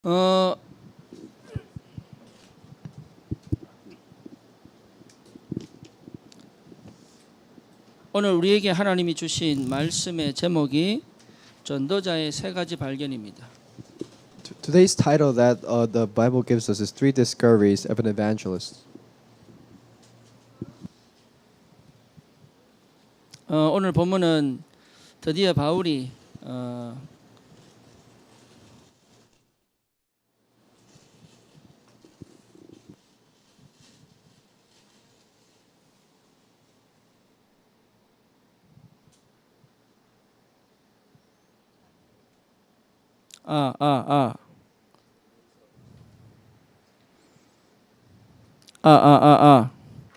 어, 오늘 우리에게 하나님이 주신 말씀의 제목이 전도자의 세 가지 발견입니다. Today's title that the Bible gives us is Three Discoveries of an Evangelist. 오늘 본문은 드디어 바울이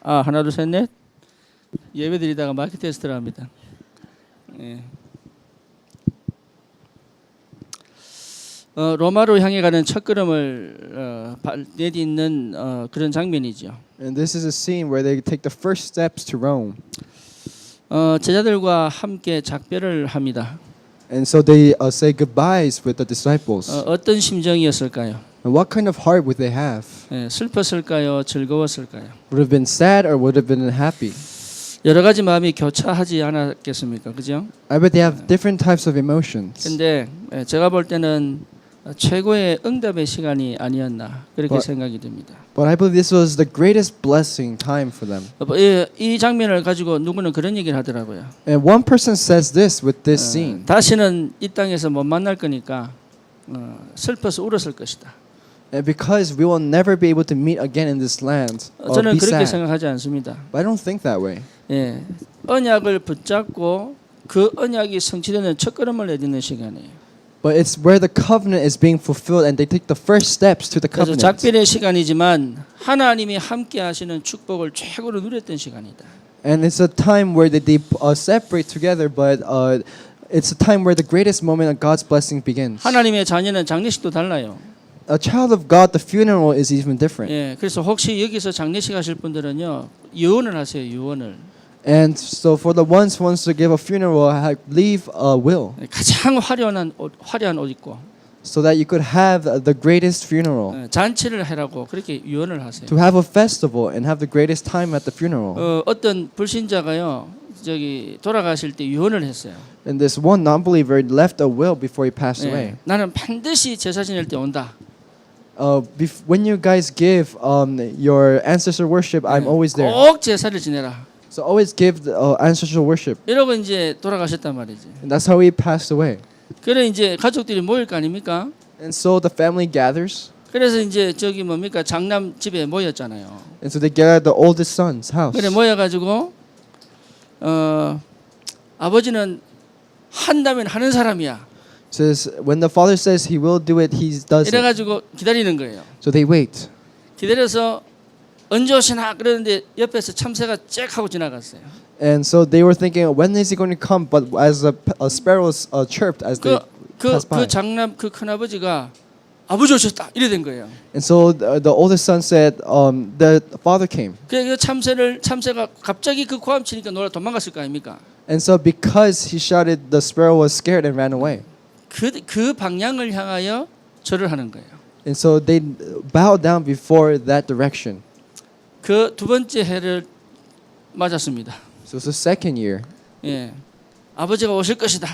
하나 둘 셋 넷 예배 드리다가 마이크 테스트를 합니다. 예. 로마로 향해 가는 첫 걸음을 내딛는 그런 장면이죠. And this is a scene where they take the first steps to Rome. 제자들과 함께 작별을 합니다. And so they say goodbyes with the disciples. 어떤 심정이었을까요? And what kind of heart would they have? 슬펐을까요? 즐거웠을까요? Would have been sad or would have been happy? 여러 가지 마음이 교차하지 않았겠습니까? 그죠? I bet they have different types of emotions. 근데 제가 볼 때는 최고의 응답의 시간이 아니었나 그렇게 생각이 듭니다. But I believe this was the greatest blessing time for them. 이 장면을 가지고 누구는 그런 얘기를 하더라고요. And one person says this with this scene. 다시는 이 땅에서 못 만날 거니까 슬퍼서 울었을 것이다. And because we will never be able to meet again in this land, 저는 be 그렇게 sad. 생각하지 않습니다. But I don't think that way. 예, 언약을 붙잡고 그 언약이 성취되는 첫걸음을 내딛는 시간이에요. But it's where the covenant is being fulfilled and they take the first steps to the 그래서 covenant. 작별의 시간이지만 하나님이 함께 하시는 축복을 최고로 누렸던 시간이다. And it's a time where they separate together, but it's a time where the greatest moment of God's blessing begins. 하나님의 자녀는 장례식도 달라요. A child of God, the funeral is even different. 예, 그래서 혹시 여기서 장례식 하실 분들은요 유언을 하세요. 유언을. And so for the ones who wants to give a funeral, leave a will 가장 화려한 옷 입고 so that you could have the greatest funeral. 잔치를 하라고 그렇게 유언을 하세요. To have a festival and have the greatest time at the funeral. 어떤 불신자가요 저기 돌아가실 때 유언을 했어요. And this one non-believer left a will before he passed away. 나는 반드시 제사 지낼 때 온다. When you guys give your ancestor worship, I'm always there. 꼭 제사를 지내라. So always give the, ancestral worship. 이러고 이제 돌아가셨단 말이지. And that's how he passed away. 그래 이제 가족들이 모일 거 아닙니까? And so the family gathers. 그래서 이제 저기 뭡니까 장남 집에 모였잖아요. And so they gather at the oldest son's house. 그래 모여가지고 아버지는 한다면 하는 사람이야. Says when the father says he will do it, he does it. 이래가지고 기다리는 거예요. So they wait. 기다려서 언제 오시나 그러는데 옆에서 참새가 짹 하고 지나갔어요. And so they were thinking, when is he going to come? But as a sparrow chirped as they passed by. 그 장남 그 큰아버지가 아버지 오셨다 이래 된 거예요. And so the oldest son said, the father came. 그 참새가 갑자기 그 고함치니까 놀라 도망갔을 거 아닙니까? And so because he shouted, the sparrow was scared and ran away. 그 방향을 향하여 절을 하는 거예요. And so they bowed down before that direction. 그 두 번째 해를 맞았습니다. So it's the second year. 예, 아버지가 오실 것이다.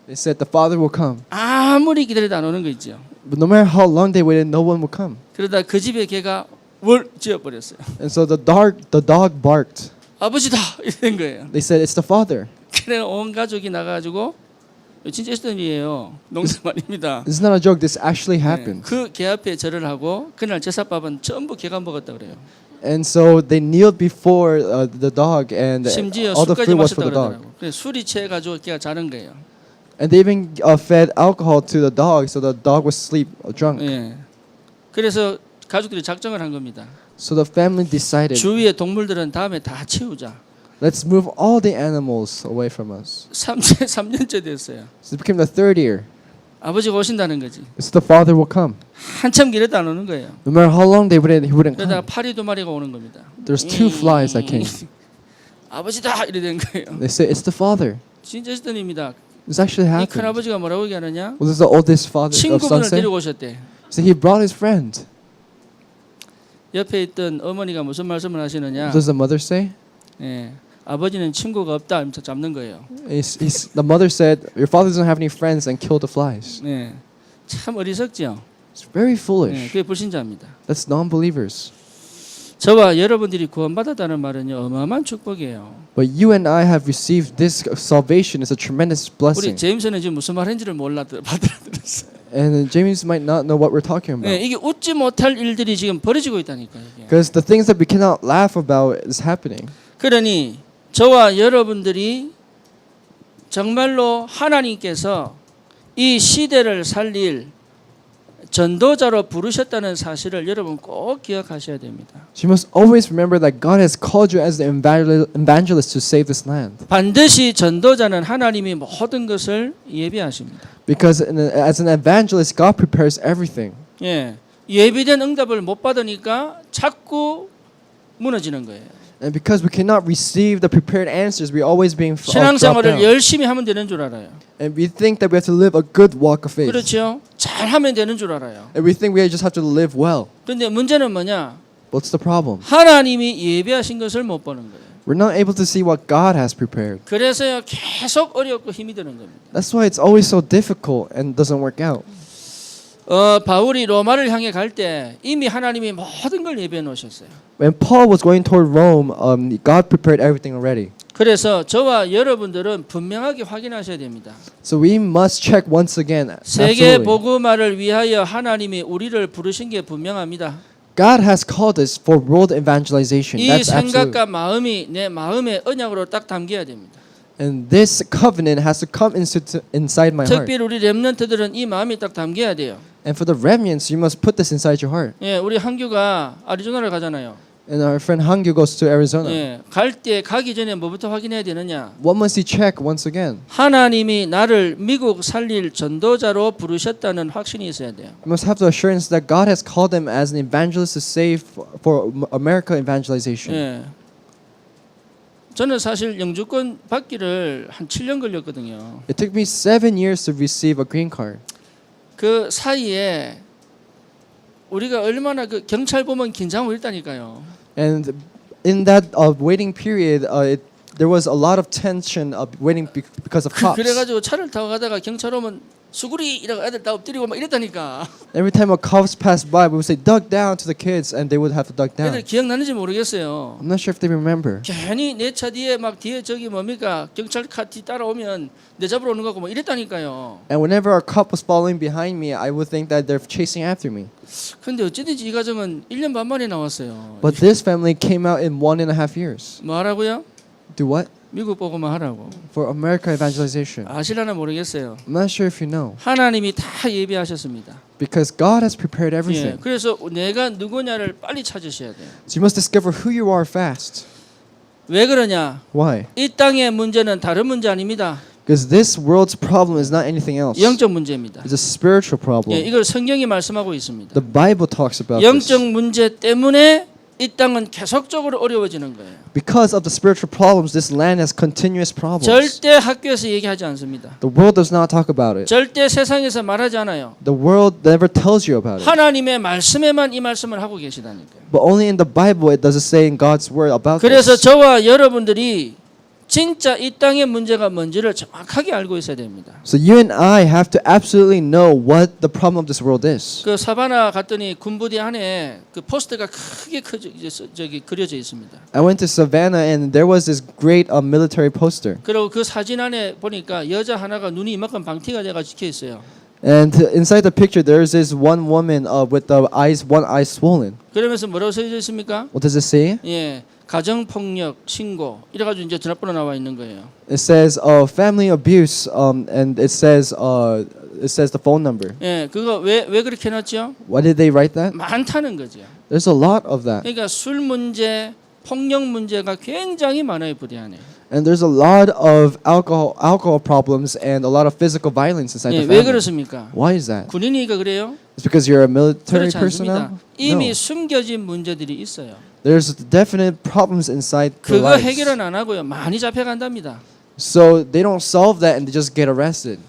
They said the father will come. 아무리 기다려도 안 오는 거 있죠. But no matter how long they waited, no one would come. 그러다 그 집에 개가 월 지어버렸어요. And so the dog barked. 아버지다 이런 거예요. They said it's the father. 그래 온 가족이 나가가지고 진짜 있었던 일이에요. 농담 아닙니다. This is not a joke. This actually happened. 그 개 앞에 절을 하고 그날 제사밥은 전부 개가 먹었다 그래요. And so they kneeled before the dog, and 심지어 all the 술까지 food was 마셨다 for the dog. 그러더라고. 그래 술이 취해가지고 개가 자는 거예요. And they even fed alcohol to the dog, so the dog was drunk. 예. 그래서 가족들이 작정을 한 겁니다. So the family decided, 주위의 동물들은 다음에 다 치우자. let's move all the animals away from us. 3년째 됐어요. So it became the third year. 아버지가 오신다는 거지. So the father will come. 한참 기다려도 안 오는 거예요. No matter how long they waited, he wouldn't 그러다가 come. 파리 두 마리가 오는 겁니다. There's two flies that came. 아버지다 이래 된 거예요. They say it's the father. 진짜 있던 일입니다. This actually 이 happened. 큰아버지가 뭐라고 얘기하느냐? Well, this is the oldest father of son 친구분을 say. 데리고 오셨대. So he brought his friend. 옆에 있던 어머니가 무슨 말씀을 하시느냐? What does the mother say? 예, 아버지는 친구가 없다 하면서 잡는 거예요. The mother said, "Your father doesn't have any friends," and killed the flies. 네, 참 어리석죠. It's very 네, foolish. 그게 불신자입니다. That's non-believers. 저와 여러분들이 구원받았다는 말은요 어마어마한 축복이에요. But you and I have received this salvation. It's a tremendous 우리 blessing. 제임스는 지금 무슨 말인지를 받아들었어요. And James might not know what we're talking 네, about. 이게 웃지 못할 일들이 지금 벌어지고 있다니까요. 이게. Because the things that we cannot laugh about is happening. 그러니 저와 여러분들이 정말로 하나님께서 이 시대를 살릴 전도자로 부르셨다는 사실을 여러분 꼭 기억하셔야 됩니다. So you must always remember that God has called you as the evangelist to save this land. 반드시 전도자는 하나님이 모든 것을 예비하십니다. Because as an evangelist, God prepares everything. 예, 예비된 응답을 못 받으니까 자꾸 무너지는 거예요. And because we cannot receive the prepared answers, we're always being dropped 신앙생활을 down. 열심히 하면 되는 줄 알아요. And we think that we have to live a good walk of faith. 그렇죠? 잘하면 되는 줄 알아요. And we think we just have to live well. 그런데 문제는 뭐냐? What's the problem? 하나님이 예비하신 것을 못 보는 거예요. We're not able to see what God has prepared. 그래서요 계속 어렵고 힘이 드는 겁니다. That's why it's always so difficult and doesn't work out. 바울이 로마를 향해 갈 때 이미 하나님이 모든 걸 예비해 놓으셨어요. When Paul was going toward Rome, God prepared everything already. 그래서 저와 여러분들은 분명하게 확인하셔야 됩니다. So we must check once again. 세계 Absolutely. 복음화를 위하여 하나님이 우리를 부르신 게 분명합니다. God has called us for world evangelization. 이 That's absolute. 생각과 마음이 내 마음의 언약으로 딱 담겨야 됩니다. And this covenant has to come inside my heart. 특별히 우리 렘넌트들은 이 마음이 딱 담겨야 돼요. And for the remnants, you must put this inside your heart. 예, 우리 한규가 아리조나를 가잖아요. And our friend Hangyu goes to Arizona. 예, 갈 때 가기 전에 뭐부터 확인해야 되느냐? What must he check once again? 하나님이 나를 미국 살릴 전도자로 부르셨다는 확신이 있어야 돼요. You must have the assurance that God has called him as an evangelist to save for America evangelization. 예. 저는 사실 영주권 받기를 한 7년 걸렸거든요. It took me 7 years to receive a green card. 그 사이에 우리가 얼마나 그 경찰 보면 긴장하고 있다니까요. And in that waiting period, there was a lot of tension waiting because of cops. 그래가지고 차를 타고 가다가 경찰 오면 수구리 이라고 애들 다 엎드리고 막 이랬다니까. Every time a cops passed by, we would say, "Duck down" to the kids, and they would have to duck down. 애들 기억나는지 모르겠어요. I'm not sure if they remember. 괜히 내 차 뒤에 막 뒤에 저기 뭡니까 경찰차 뒤 따라오면 내 잡으러 오는 거고 뭐 이랬다니까요. And whenever a cop was following behind me, I would think that they're chasing after me. 근데 어찌든지 이 가정은 1년 반 만에 나왔어요. But this family came out in 1.5 years. 뭐 하라고요? Do what? 미국 보고만 하라고. For America evangelization. 아실라나 모르겠어요. I'm not sure if you know. 하나님이 다 예비하셨습니다. Because God has prepared 예, everything. 그래서 내가 누구냐를 빨리 찾으셔야 돼요. So you must discover who you are fast. 왜 그러냐? Why? 이 땅의 문제는 다른 문제 아닙니다. Because this world's problem is not anything else. 영적 문제입니다. It's a spiritual 예, problem. 이걸 성경이 말씀하고 있습니다. The Bible talks about this. 영적 문제 때문에 이 땅은 계속적으로 어려워지는 거예요. Because of the spiritual problems, this land has continuous problems. 절대 학교에서 얘기하지 않습니다. The world does not talk about it. 절대 세상에서 말하지 않아요. The world never tells you about it. 하나님의 말씀에만 이 말씀을 하고 계시다니까요. But only in the Bible it does it say in God's word about 그래서 this. 저와 여러분들이 진짜 이 땅의 문제가 뭔지를 정확하게 알고 있어야 됩니다. So you and I have to absolutely know what the problem of this world is. 그 사바나 갔더니 군부대 안에 그 포스터가 크게 저기 그려져 있습니다. I went to Savannah and there was this great military poster. 그리고 그 사진 안에 보니까 여자 하나가 눈이 이만큼 방티가 돼가 찍혀 있어요. And inside the picture there's this one woman with the one eye swollen. 그러면서 뭐라고 써져 있습니까? What does it say? 예, 가정 폭력 신고 이래가지고 이제 전화번호 나와 있는 거예요. It says family abuse and it says the phone number. 예, 그거 왜 그렇게 해놨죠? Why did they write that? 많다는 거죠. There's a lot of that. 그러니까 술 문제, 폭력 문제가 굉장히 많아요 부대 안에. And there's a lot of alcohol problems and a lot of physical violence inside 예, the 왜 family. 그렇습니까? Why is that? 군인이니까 그래요? It's because you're a military 그렇지 personnel? 않습니다. 이미 No. 숨겨진 문제들이 있어요. There's definite problems inside their 그거 lives. 해결은 안 하고요. 많이 잡혀간답니다. So they don't solve that and they just get arrested.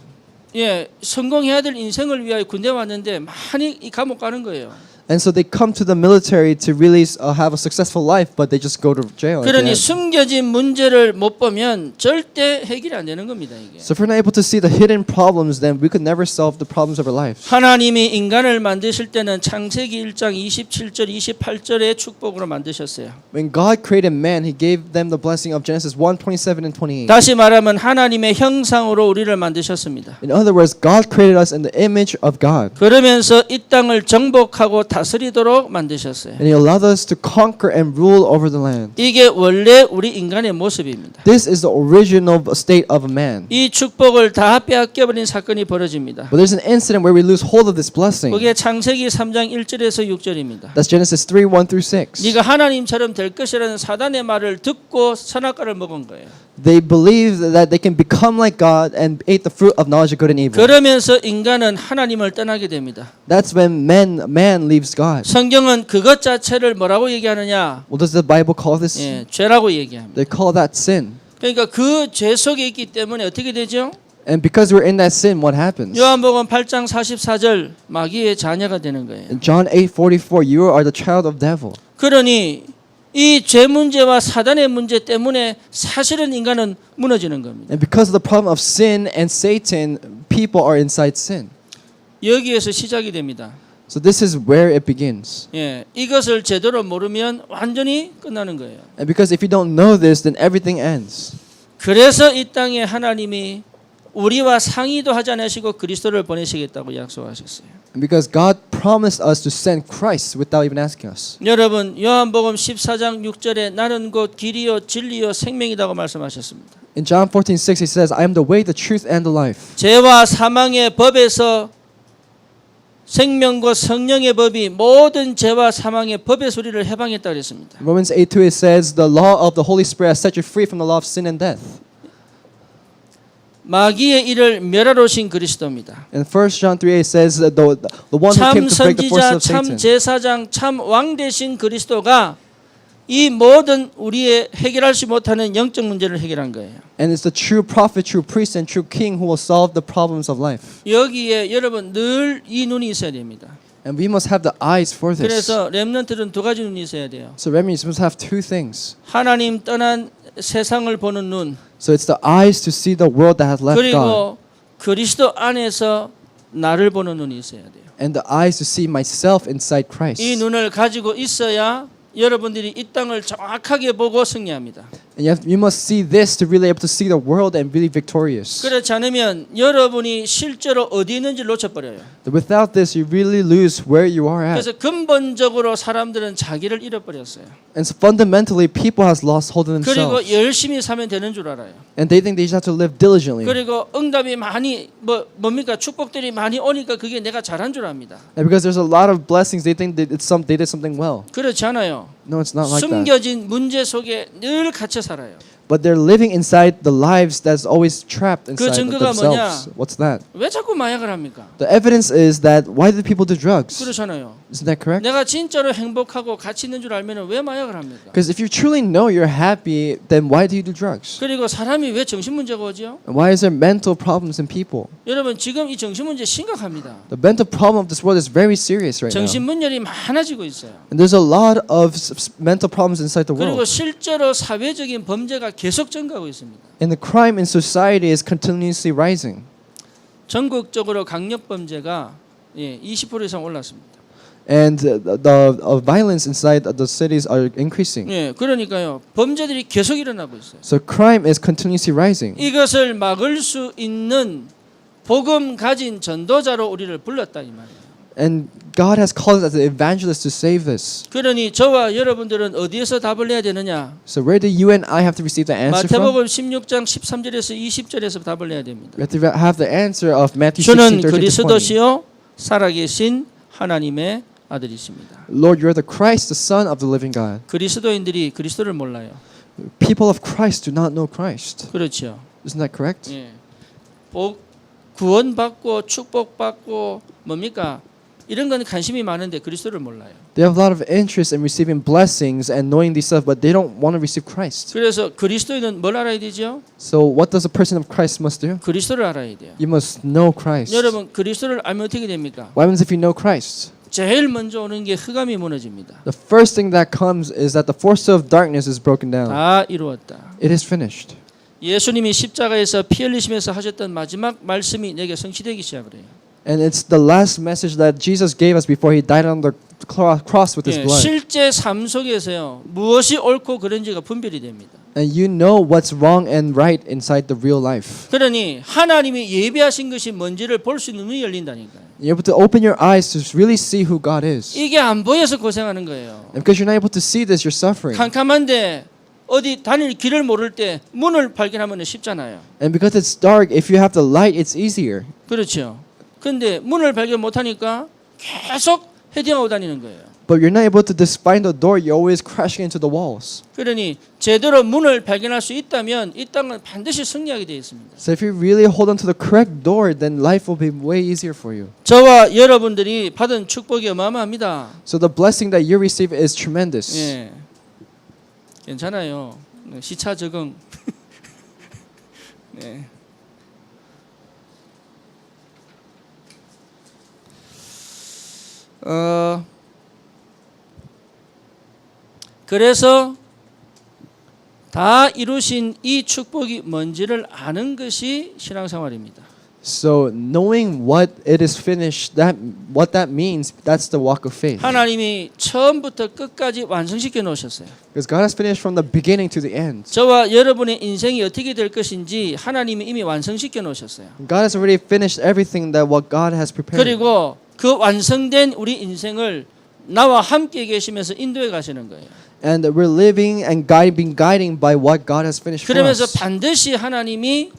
성공해야 될 인생을 위하여 군대 왔는데 많이 이 감옥 가는 거예요. And so they come to the military to really have a successful life, but they just go to jail. at the 그러니 end. 숨겨진 문제를 못 보면 절대 해결이 안 되는 겁니다. 이게. So if we're not able to see the hidden problems, then we could never solve the problems of our lives. 하나님이 인간을 만드실 때는 창세기 1장 27절 28절의 축복으로 만드셨어요. When God created man, He gave them the blessing of Genesis 1:27 and 28. 다시 말하면 하나님의 형상으로 우리를 만드셨습니다. In other words, God created us in the image of God. 그러면서 이 땅을 정복하고 다스리도록 만드셨어요. And He allowed us to conquer and rule over the land. 이게 원래 우리 인간의 모습입니다. This is the original state of a man. 이 축복을 다 빼앗겨버린 사건이 벌어집니다. But there's an incident where we lose hold of this blessing. 그게 창세기 3장 1절에서 6절입니다. That's Genesis 3:1-6. 네가 하나님처럼 될 것이라는 사단의 말을 듣고 선악과를 먹은 거예요. They believed that they can become like God and ate the fruit of knowledge of good and evil. 그러면서 인간은 하나님을 떠나게 됩니다. That's when man leaves God. 성경은 그것 자체를 뭐라고 얘기하느냐? What does the Bible call this? 죄라고 얘기합니다. They call that sin. 그러니까 그 죄 속에 있기 때문에 어떻게 되죠? And because we're in that sin, what happens? 요한복음 8장 44절 마귀의 자녀가 되는 거예요. In John 8:44, you are the child of devil. 그러니 이 죄 문제와 사단의 문제 때문에 사실은 인간은 무너지는 겁니다. And because of the problem of sin and Satan, people are inside sin. 여기에서 시작이 됩니다. So this is where it begins. 이것을 제대로 모르면 완전히 끝나는 거예요. And because if you don't know this, then everything ends. 그래서 이 땅에 하나님이 우리와 상의도 하지 않으시고 그리스도를 보내시겠다고 약속하셨어요. And because God promised us to send Christ without even asking us. 여러분 요한복음 14장 6절에 나는 곧 길이요 진리요 생명이라고 말씀하셨습니다. In John 14:6, He says, I am the way, the truth, and the life. 죄와 사망의 법에서 생명과 성령의 법이 모든 죄와 사망의 법의 소리를 해방했다 그랬습니다. Romans 8:2, it says, the law of the Holy Spirit has set you free from the law of sin and death. 마귀의 일을 멸하러 오신 그리스도입니다. And 1 John 3:8 says that the one who 참 came to break the forces 선지자, of 참 Satan. 제사장, 참 왕 되신 그리스도가 이 모든 우리의 해결하지 못하는 영적 문제를 해결한 거예요. And it's the true prophet, true priest, and true king who will solve the problems of life. 여기에 여러분 늘 이 눈이 있어야 됩니다. And we must have the eyes for this. 그래서 렘넌트들은 두 가지 눈이 있어야 돼요. So remnants must have two things. 하나님 떠난 세상을 보는 눈, So it's the eyes to see the world that has left God, 그리고 그리스도 안에서 나를 보는 눈이 있어야 돼요. and the eyes to see myself inside Christ. 이 눈을 가지고 있어야 여러분들이 이 땅을 정확하게 보고 승리합니다. And you must see this to really able to see the world and really victorious. 그렇지 않으면 여러분이 실제로 어디 있는지 놓쳐버려요. Without this, you really lose where you are at. 그래서 근본적으로 사람들은 자기를 잃어버렸어요. And so fundamentally, people has lost hold of 그리고 themselves. 열심히 사면 되는 줄 알아요. And they think they just have to live diligently. 그리고 응답이 많이 뭡니까 축복들이 많이 오니까 그게 내가 잘한 줄 압니다. And because there's a lot of blessings, they think that they did something well. 그렇지 않아요. No, it's not like that. 숨겨진 문제 속에 늘 갇혀 살아요. But they're living inside the lives that's always trapped inside of 증거가 themselves. 뭐냐? What's that? 왜 자꾸 마약을 합니까? The evidence is that why do people do drugs? 그렇잖아요. Isn't that correct? 내가 진짜로 행복하고 가치 있는 줄 알면 왜 마약을 합니까? Because if you truly know you're happy, then why do you do drugs? 그리고 사람이 왜 정신 문제가 오죠? And why is there mental problems in people? 여러분 지금 이 정신 문제 심각합니다. The mental problem of this world is very serious right 정신 now. 문제이 많아지고 있어요. And there's a lot of mental problems inside the 그리고 world. 실제로 사회적인 범죄가 계속 증가하고 있습니다. And the crime in society is continuously rising. 전국적으로 강력 범죄가 20% 이상 올랐습니다. And the violence inside the cities are increasing. 그러니까요. 범죄들이 계속 일어나고 있어요. So crime is continuously rising. 이것을 막을 수 있는 복음 가진 전도자로 우리를 불렀다 이 말이에요. And God has called us as evangelists to save this. 그러니 저와 여러분들은 어디에서 답을 내야 되느냐? So where do you and I have to receive the answer from? 마태복음 16장 13절에서 20절에서 답을 내야 됩니다. We have to have the answer of Matthew 주는 16:13-20. 그리스도시요 살아계신 하나님의 아들이십니다. Lord, you are the Christ, the Son of the living God. 그리스도인들이 그리스도를 몰라요. People of Christ do not know Christ. 그렇죠. Isn't that correct? 구원받고 축복받고 뭡니까? 이런 건 관심이 많은데 그리스도를 몰라요. They have a lot of interest in receiving blessings and knowing these stuff, but they don't want to receive Christ. 그래서 그리스도인은 뭘 알아야 되죠? So what does a person of Christ must do? 그리스도를 알아야 돼요. You must know Christ. 여러분 그리스도를 알면 어떻게 됩니까? What happens if you know Christ? 제일 먼저 오는 게 흑암이 무너집니다. The first thing that comes is that the force of darkness is broken down. 다 이루었다. It is finished. 예수님이 십자가에서 피 흘리시면서 하셨던 마지막 말씀이 내게 성취되기 시작을 해요. And it's the last message that Jesus gave us before he died on the cross with his 예, blood. 실제 삶 속에서요 무엇이 옳고 그른지가 분별이 됩니다. And you know what's wrong and right inside the real life. 그러니 하나님이 예비하신 것이 뭔지를 볼 수 있는 눈이 열린다니까요. You're able to open your eyes to really see who God is. 이게 안 보여서 고생하는 거예요. And because you're not able to see this, you're suffering. 캄캄한데 어디 다닐 길을 모를 때 문을 발견하면 쉽잖아요. And because it's dark, if you have the light, it's easier. 그렇죠. 근데 문을 발견 못하니까 계속 헤딩하고 다니는 거예요. But you're not able to find the door, you're always crashing into the walls. 그러니 제대로 문을 발견할 수 있다면 이 땅은 반드시 승리하게 되어 있습니다. So if you really hold on to the correct door, then life will be way easier for you. 저와 여러분들이 받은 축복이 어마어마합니다. So the blessing that you receive is tremendous. 예, 괜찮아요. 시차 적응. 네. 그래서 다 이루신 이 축복이 뭔지를 아는 것이 신앙생활입니다. So knowing what it is finished, what that means, that's the walk of faith. 하나님이 처음부터 끝까지 완성시켜 놓으셨어요. Because God has finished from the beginning to the end. 저와 여러분의 인생이 어떻게 될 것인지 하나님이 이미 완성시켜 놓으셨어요. God has already finished everything that what God has prepared. 그리고 그 완성된 우리 인생을 나와 함께 계시면서 인도해 가시는 거예요. And we're living and being guided by what God has finished for 그러면서 us. 반드시 하나님이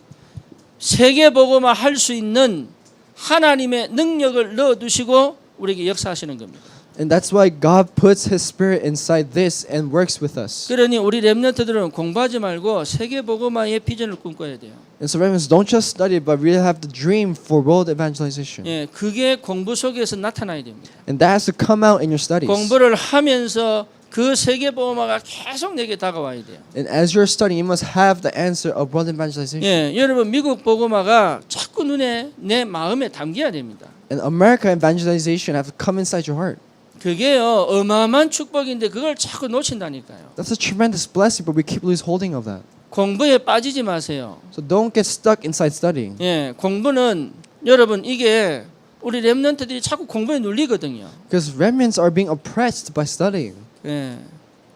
세계복음화 할 수 있는 하나님의 능력을 넣어두시고 우리에게 역사하시는 겁니다. And that's why God puts His Spirit inside this and works with us. 그러니 우리 렘넌트들은 공부하지 말고 세계복음화의 비전을 꿈꿔야 돼요. And so, friends, don't just study, but really have the dream for world evangelization. 예, 그게 공부 속에서 나타나야 됩니다. And that has to come out in your studies. 공부를 하면서 그 세계복음화가 계속 내게 다가와야 돼요. And as you're studying, you must have the answer of world evangelization. 예, 여러분 미국 복음화가 자꾸 눈에 내 마음에 담겨야 됩니다. And America evangelization have to come inside your heart. 그게요 어마어마한 축복인데 그걸 자꾸 놓친다니까요. That's a tremendous blessing, but we keep lose holding of that. 공부에 빠지지 마세요. So don't get stuck inside studying. 예, 공부는 여러분 이게 우리 렘넌트들이 자꾸 공부에 눌리거든요. Because remnants are being oppressed by studying. 예,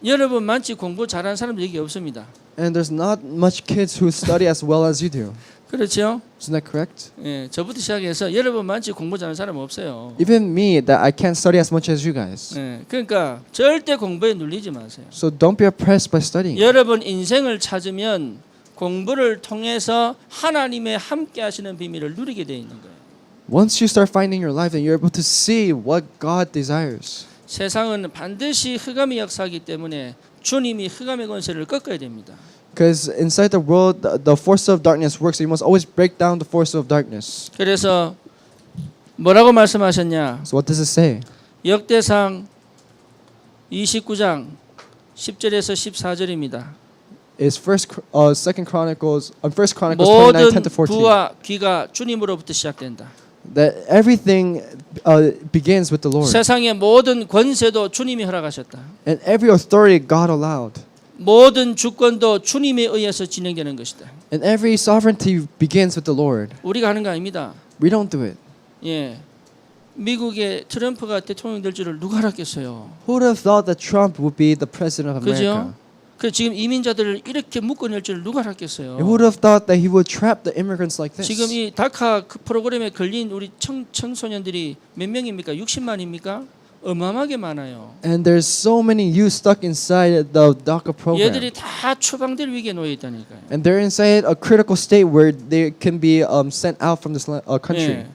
여러분만치 공부 잘하는 사람들 여기 없습니다. And there's not much kids who study as well as you do. 그렇죠? Isn't that correct? 예, 저부터 시작해서 여러분만치 공부 잘하는 사람 없어요. Even me, that I can't study as much as you guys. 예, 그러니까 절대 공부에 눌리지 마세요. So don't be oppressed by studying. 여러분 인생을 찾으면 공부를 통해서 하나님의 함께하시는 비밀을 누리게 돼 있는 거예요. Once you start finding your life, then you're able to see what God desires. 세상은 반드시 흑암의 역사이기 때문에 주님이 흑암의 권세를 꺾어야 됩니다. Because inside the world, the force of darkness works. So you must always break down the force of darkness. 그래서 뭐라고 말씀하셨냐? So what does it say? 역대상 29장 10절에서 14절입니다. It's Second Chronicles 29, 10 모든 to 14. 부와 귀가 주님으로부터 시작된다. That everything begins with the Lord. 세상의 모든 권세도 주님이 허락하셨다. And every authority God allowed. 모든 주권도 주님에 의해서 진행되는 것이다. And every sovereignty begins with the Lord. 우리가 하는 거 아닙니다. We don't do it. 예, 미국의 트럼프가 대통령 될 줄을 누가 알았겠어요? Who would have thought that Trump would be the president of America? 그죠? 그 지금 이민자들을 이렇게 묶어낼 줄 누가 알았겠어요? Who would have thought that he would trap the immigrants like this? 지금 이 다카 그 프로그램에 걸린 우리 청소년들이 몇 명입니까? 60만입니까? 어마어마하게 많아요. And there's so many youth stuck inside the DACA program. 얘들이 다 추방될 위기에 놓여 있다니까요. And they're inside a critical state where they can be sent out from this country. 예.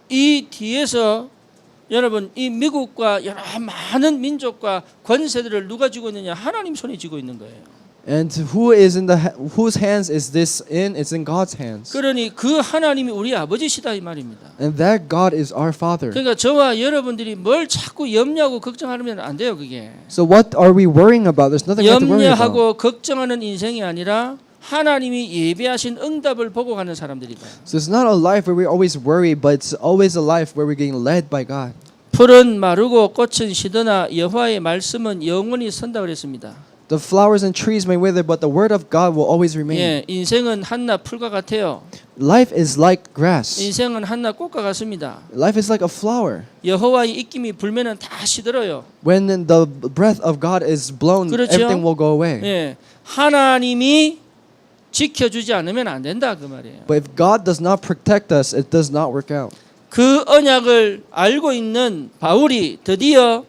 이 뒤에서 여러분 이 미국과 여러 많은 민족과 권세들을 누가 쥐고 있느냐? 하나님 손이 쥐고 있는 거예요. And who is in whose hands is this in? It's in God's hands. 그러니 그 하나님이 우리 아버지시다 이 말입니다. And that God is our Father. 그러니까 저와 여러분들이 뭘 자꾸 염려하고 걱정하면 안 돼요, 그게. So what are we worrying about? There's nothing we have to worry about. 염려하고 걱정하는 인생이 아니라 하나님이 예비하신 응답을 보고 가는 사람들이다. So it's not a life where we always worry, but it's always a life where we're getting led by God. 풀은 마르고 꽃은 시드나 여호와의 말씀은 영원히 선다 그랬습니다. The flowers and trees may wither, but the word of God will always remain. 예, 인생은 한낱 풀과 같아요. Life is like grass. 인생은 한낱 꽃과 같습니다. Life is like a flower. 여호와의 입김이 불면은 다 시들어요. When the breath of God is blown, 그렇죠? everything will go away. 예, 하나님이 지켜주지 않으면 안 된다 그 말이에요. But if God does not protect us, it does not work out. 그 언약을 알고 있는 바울이 드디어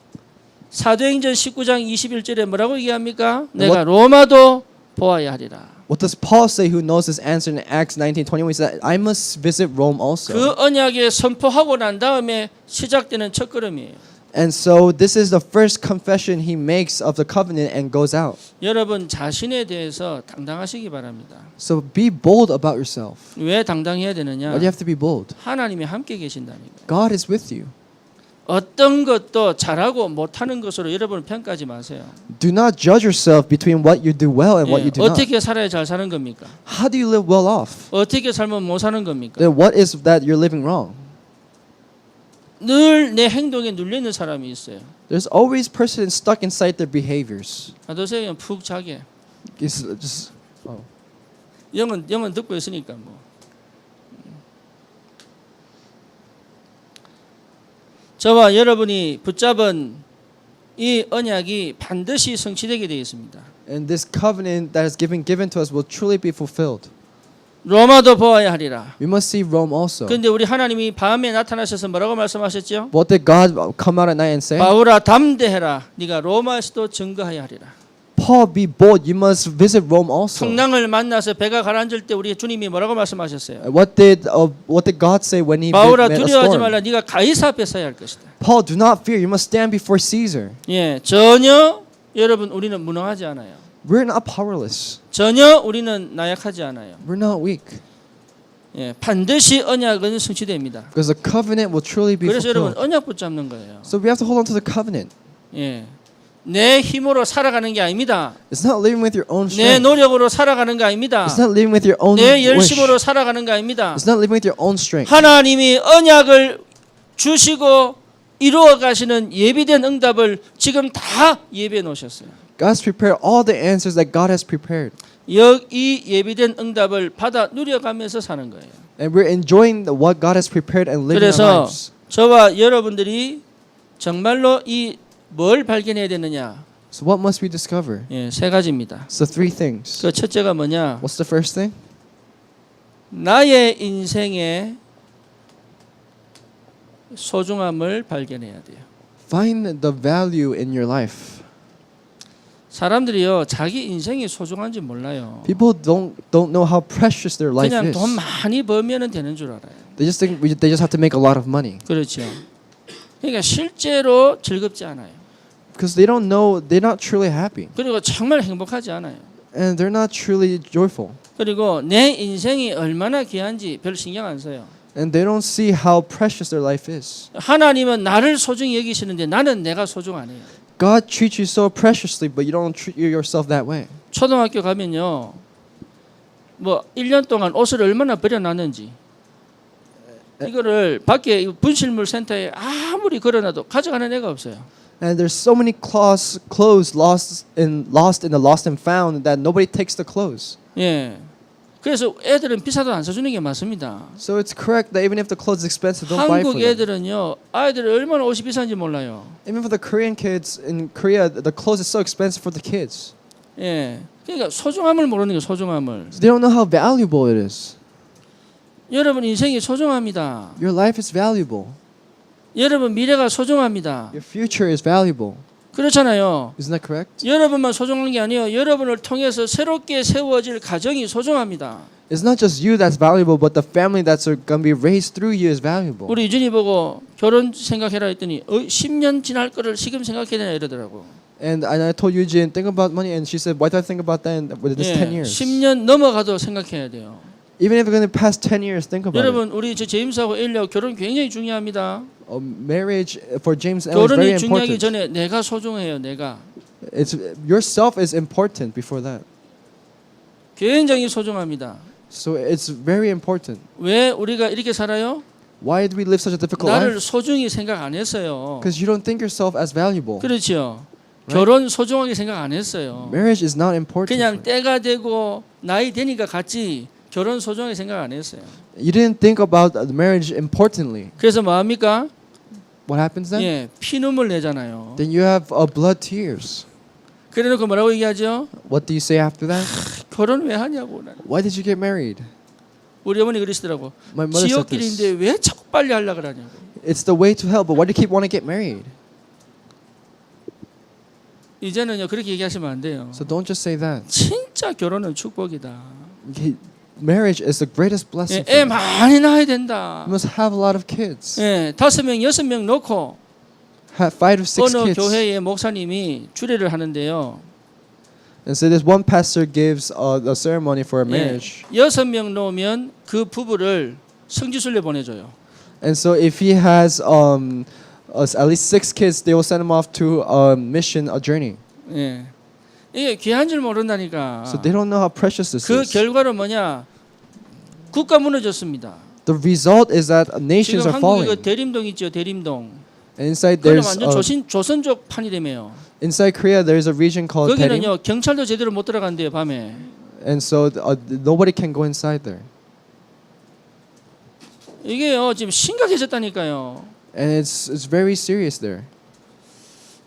사도행전 19장 21절에 뭐라고 얘기합니까? 내가 로마도 보아야 하리라. What does Paul say who knows this answer in Acts 19:21? He said, I must visit Rome also. 그 언약에 선포하고 난 다음에 시작되는 첫걸음이에요. And so this is the first confession he makes of the covenant and goes out. 여러분 자신에 대해서 당당하시기 바랍니다. So be bold about yourself. 왜 당당해야 되느냐? Why do you have to be bold? 하나님이 함께 계신다니까. God is with you. 어떤 것도 잘하고 못하는 것으로 여러분을 평가하지 마세요. Do not judge yourself between what you do well and what you do not. 어떻게 살아야 잘 사는 겁니까? How do you live well off? 어떻게 살면 못 사는 겁니까? Then what is that you're living wrong? 늘 내 행동에 눌리는 사람이 있어요. There's always person stuck inside their behaviors. 놔두세요. 그냥 푹 자게. It's just 영은 듣고 있으니까 뭐. 저와 여러분이 붙잡은 이 언약이 반드시 성취되게 되어 있습니다. and this covenant that is given to us will truly be fulfilled. 로마도 보아야 하리라. We must see Rome also. 그런데 우리 하나님이 밤에 나타나셔서 뭐라고 말씀하셨죠? What did God come out at night and say? 바울아 담대해라. 네가 로마에서도 증거하여 하리라. Paul, be bold. You must visit Rome also. 풍랑을 만나서 배가 가라앉을 때 우리 주님이 뭐라고 말씀하셨어요? What did God say when he 바울아 met a 두려워하지 storm? 말라. 네가 가이사 앞에 서야 할 것이다. Paul, do not fear. You must stand before Caesar. 예, 전혀 여러분 우리는 무능하지 않아요. We're not powerless. 전혀 우리는 나약하지 않아요. We're not weak. 예, 반드시 언약은 성취됩니다. Because the covenant will truly be 그래서 여러분 fulfilled. 언약 붙잡는 거예요. So we have to hold on to the covenant. 예, 내 힘으로 살아가는 게 아닙니다. It's not living with your own 내 strength. 노력으로 살아가는 게 아닙니다. It's not living with your own 내 wish. 열심으로 살아가는 게 아닙니다. It's not living with your own strength. 하나님이 언약을 주시고 이루어 가시는 예비된 응답을 지금 다 예비해 놓으셨어요. God's prepared all the answers that God has prepared. 이 예비된 응답을 받아 누려가면서 사는 거예요. And we're enjoying what God has prepared and living our 그래서 lives. 저와 여러분들이 정말로 이 뭘 발견해야 되느냐? So what must we discover? 예, 세 가지입니다. So three things. 그 첫째가 뭐냐? What's the first thing? 나의 인생의 소중함을 발견해야 돼요. Find the value in your life. 사람들이요 자기 인생이 소중한지 몰라요. People don't know how precious their life 그냥 is. 돈 많이 벌면은 되는 줄 알아요. They just think they just have to make a lot of money. 그렇죠. 그러니까 실제로 즐겁지 않아요. Because they don't know, they're not truly happy. 그리고 정말 행복하지 않아요. And they're not truly joyful. 그리고 내 인생이 얼마나 귀한지 별 신경 안 써요. And they don't see how precious their life is. 하나님은 나를 소중히 여기시는데 나는 내가 소중하네요. God treats you so preciously, but you don't treat yourself that way. 초등학교 가면요. 뭐 1년 동안 옷을 얼마나 버려놨는지 이거를 밖에 분실물 센터에 아무리 걸어놔도 가져가는 애가 없어요. And there's so many clothes lost in the lost and found that nobody takes the clothes. 예. 그래서 애들은 비싸도 안 사주는 게 맞습니다. So it's correct that even if the clothes is expensive, don't buy for 한국 them. 애들은요. 아이들이 얼마나 옷이 비싼지 몰라요. Even for the Korean kids in Korea, the clothes is so expensive for the kids. 예. 그러니까 소중함을 모르는 게 소중함을. So they don't know how valuable it is. 여러분 인생이 소중합니다. Your life is valuable. 여러분 미래가 소중합니다. Your future is valuable. 그렇잖아요. Isn't that correct? 여러분만 소중한 게 아니에요. 여러분을 통해서 새롭게 세워질 가정이 소중합니다. It's not just you that's valuable, but the family that's going to be raised through you is valuable. 우리 유진이 보고 결혼 생각해라 했더니 10년 지날 거를 지금 생각해야 되나 이러더라고. And I told Eugene, think about money, and she said, why do I think about that within this 10 years? 10년 넘어가도 생각해야 돼요. Even if it's going to pass 10 years, think about it. 여러분 우리 저 제임스하고 엘리하고 결혼 굉장히 중요합니다. Marriage for James and Ella is very 결혼이 중요하기 important. 전에 내가 소중해요. 내가 It's yourself is important before that. 굉장히 소중합니다. So it's very important. 왜 우리가 이렇게 살아요? Why do we live such a difficult 나를 life? 소중히 생각 안 했어요. Because you don't think yourself as valuable. 그렇죠. Right? 결혼 소중하게 생각 안 했어요. Marriage is not important. 그냥 때가 되고 나이 되니까 갔지 결혼 소중하게 생각 안 했어요. You didn't think about the marriage importantly. 그래서 뭐 합니까? What happens then? 예, 피눈물 내잖아요. Then you have blood tears. 그래놓고 뭐라고 얘기하죠? What do you say after that? 결혼 왜 하냐고. 나는. Why did you get married? 우리 어머니 그러시더라고. My mother said 지옥길인데 this. 왜 자꾸 빨리 하려고 그러냐고. It's the way to hell, but why do you keep wanting to get married? 이제는요 그렇게 얘기하시면 안 돼요. So don't just say that. 진짜 결혼은 축복이다. Marriage is the greatest 예, blessing. 애 For you. 많이 낳아야 된다. You must have a lot of kids. 예, 5명, 6명 놓고 Have 5 or 6 어느 kids. 교회의 목사님이 주례를 하는데요. And so this one pastor gives a ceremony for a 예, marriage. 6명 놓으면 그 부부를 성지순례 보내줘요. And so if he has at least 6 kids, they will send him off to a mission, a journey. 예, 이게 귀한 줄 모른다니까. So they don't know how precious this 그 is. 결과로 뭐냐? 국가 무너졌습니다. The result is that nations 지금 are 한국에 그 falling. 대림동 있죠, 대림동. And inside 그건 there's 완전 조선족 판이라며요. inside Korea there's a region called Daerim. 거기는요 경찰도 제대로 못 들어간대요 밤에. And so nobody can go inside there. 이게요 지금 심각해졌다니까요. And it's very serious there.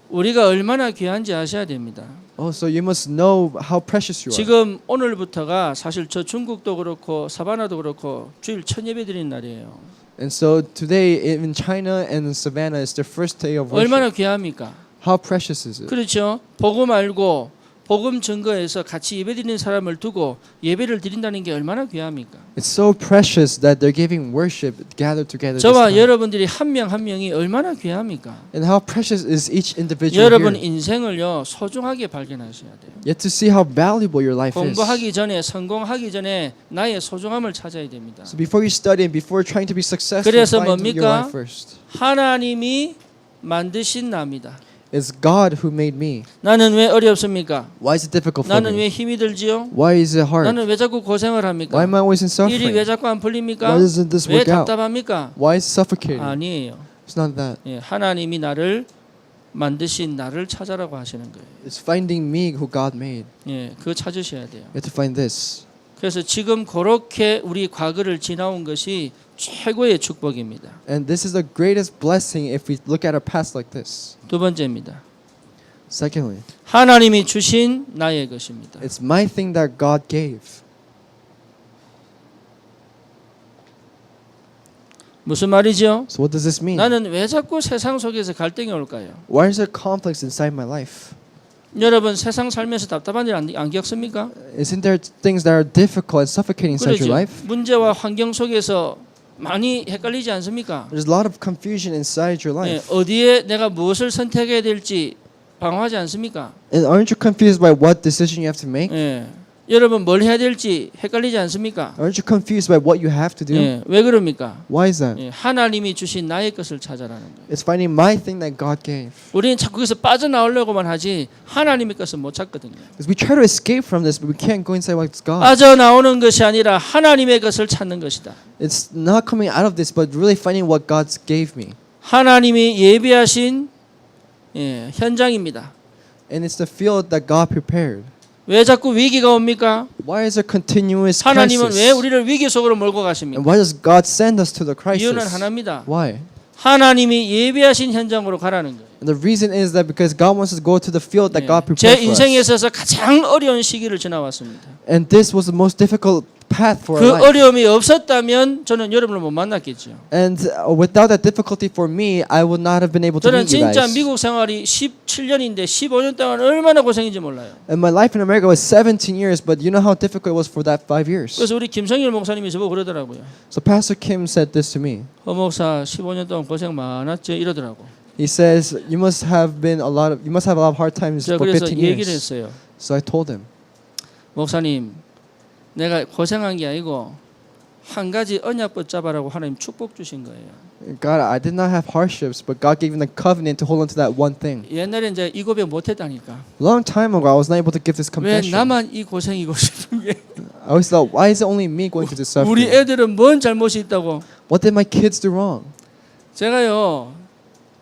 우리가 얼마나 귀한지 아셔야 됩니다. Oh, so you must know how precious you are. 지금 오늘부터가 사실 저 중국도 그렇고 사바나도 그렇고 주일 첫 예배 드리는 날이에요. And so today in China and in Savannah is their first day of worship. 얼마나 귀합니까? How precious is it? 그렇죠. 복음 알고 복음 증거에서 같이 예배 드리는 사람을 두고 예배를 드린다는 게 얼마나 귀합니까? It's so precious that they're giving worship gathered together. This 저와 time. 여러분들이 한 명 한 명이 얼마나 귀합니까? And how precious is each individual 여러분 here. 인생을요 소중하게 발견하셔야 돼요. You have to see how valuable your life is. 공부하기 전에 성공하기 전에 나의 소중함을 찾아야 됩니다. So before you study and before trying to be successful, 그래서 find your 뭡니까? life first. 하나님이 만드신 나입니다. It's God who made me. 나는 왜 어렵습니까? Why is it difficult for 나는 me? 왜 힘이 들지요? Why is it hard? 나는 왜 자꾸 고생을 Why 합니까? am I always in 일이 suffering? 왜 자꾸 안 풀립니까? Why doesn't this 왜 work out? 답답합니까? Why is it suffocating? 아니에요. It's not that. 예, 하나님이 나를 만드신 나를 찾아라고 하시는 거예요. It's finding me who God made. 예, 그거 찾으셔야 돼요. You have to find this. 그래서 지금 그렇게 우리 과거를 지나온 것이 최고의 축복입니다. And this is the greatest blessing if we look at our past like this. 두 번째입니다. Secondly, 하나님이 주신 나의 것입니다. it's my thing that God gave. 무슨 말이죠? So what does this mean? 나는 왜 자꾸 세상 속에서 갈등이 올까요? Why is there conflicts inside my life? 여러분 세상 살면서 답답한 일 안 겪습니까? Isn't there things that are difficult and suffocating inside your 그렇죠. life? 문제와 환경 속에서 많이 헷갈리지 않습니까? There's a lot of confusion inside your 예, life. 어디에 내가 무엇을 선택해야 될지 방황하지 않습니까? And aren't you confused by what decision you have to make? 예, 여러분 뭘 해야 될지 헷갈리지 않습니까? Aren't you confused by what you have to do? 예, 왜 그럽니까? Why is that? 예, 하나님이 주신 나의 것을 찾아라는 거예요. It's finding my thing that God gave. 우리는 자꾸 거기서 빠져나오려고만 하지 하나님의 것은 못 찾거든요. Because we try to escape from this, but we can't go inside what's God. 빠져나오는 것이 아니라 하나님의 것을 찾는 것이다. It's not coming out of this, but really finding what God gave me. 하나님이 예비하신 예, 현장입니다. And it's the field that God prepared. 왜 자꾸 위기가 옵니까? Why is there continuous 하나님은 왜 crisis? 우리를 위기 속으로 몰고 가십니까? And why does God send us to the 이유는 crisis? 하나입니다. Why? 하나님이 예비하신 현장으로 가라는 거예요. And the reason is that because God wants us to go to the field that God 제 prepared for 인생에 us. 있어서 가장 어려운 시기를 지나왔습니다. And this was the most difficult path for 그 our life. 어려움이 없었다면 저는 여러분을 못 만났겠죠. And without that difficulty for me, I would not have been able to 저는 meet you 진짜 guys. 미국 생활이 17년인데 15년 동안 얼마나 고생인지 몰라요. And my life in America was 17 years, but you know how difficult it was for that 5 years. 그래서 우리 김성일 목사님이 저보고 그러더라고요. So Pastor Kim said this to me. 허 목사 15년 동안 고생 많았지 이러더라고. He says you must have a lot of hard times 제가 for 그래서 15 얘기를 years. 했어요. So I told him, 목사님, 내가 고생한 게 아니고 한 가지 언약 붙잡아라고 하나님 축복 주신 거예요. God, I did not have hardships, but God gave me the covenant to hold on to that one thing. 옛날에 이제 이 고백 못 했다니까. Long time ago, I was not able to give this 왜 confession. 나만 이 고생이고 싶은 게 I always thought, why is it only me going through this 우리 suffering? 애들은 뭔 잘못이 있다고. What did my kids do wrong? 제가요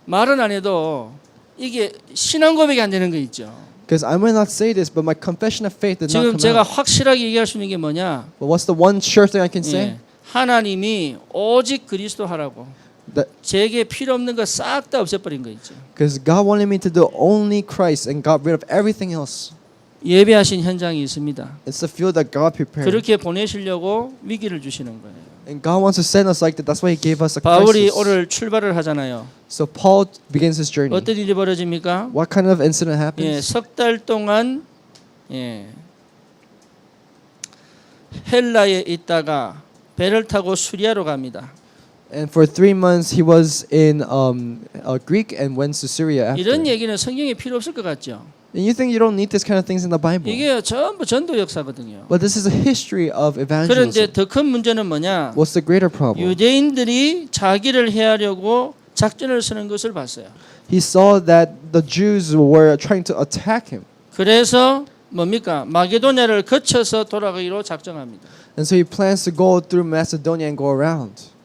말은 안 해도 이게 신앙 고백이 안 되는 거 있죠. Because I might not say this, but my confession of faith did not 지금 come 제가 out. 확실하게 얘기할 수 있는 게 뭐냐? But what's the one sure thing I can say? 예, 하나님이 오직 그리스도 하라고 That 제게 필요 없는 거 싹 다 없애버린 거 있죠. because God wanted me to do only Christ and got rid of everything else. 예배하신 현장이 있습니다. It's the field that God prepared. 그렇게 보내시려고 위기를 주시는 거예요. And God wants to send us like that. That's why He gave us a 바울이 crisis. 오늘 출발을 하잖아요. So Paul begins his journey. 어떤 일이 벌어집니까? What kind of incident 예, happens? 석 달 동안 예, 헬라에 있다가 배를 타고 수리아로 갑니다. And for 3 months he was in Greek and went to Syria after. 이런 얘기는 성경에 필요 없을 것 같죠. And you think you don't need this kind of things in the Bible. 이게 전부 전도 역사거든요. But this is a history of 그런데 evangelism. 더 큰 문제는 뭐냐? What's the greater problem? 유대인들이 자기를 해하려고 작전을 쓰는 것을 봤어요. He saw that the Jews were trying to attack him. 그래서 뭡니까? 마게도냐를 거쳐서 돌아가기로 작정합니다. And so he plans to go through Macedonia and go around.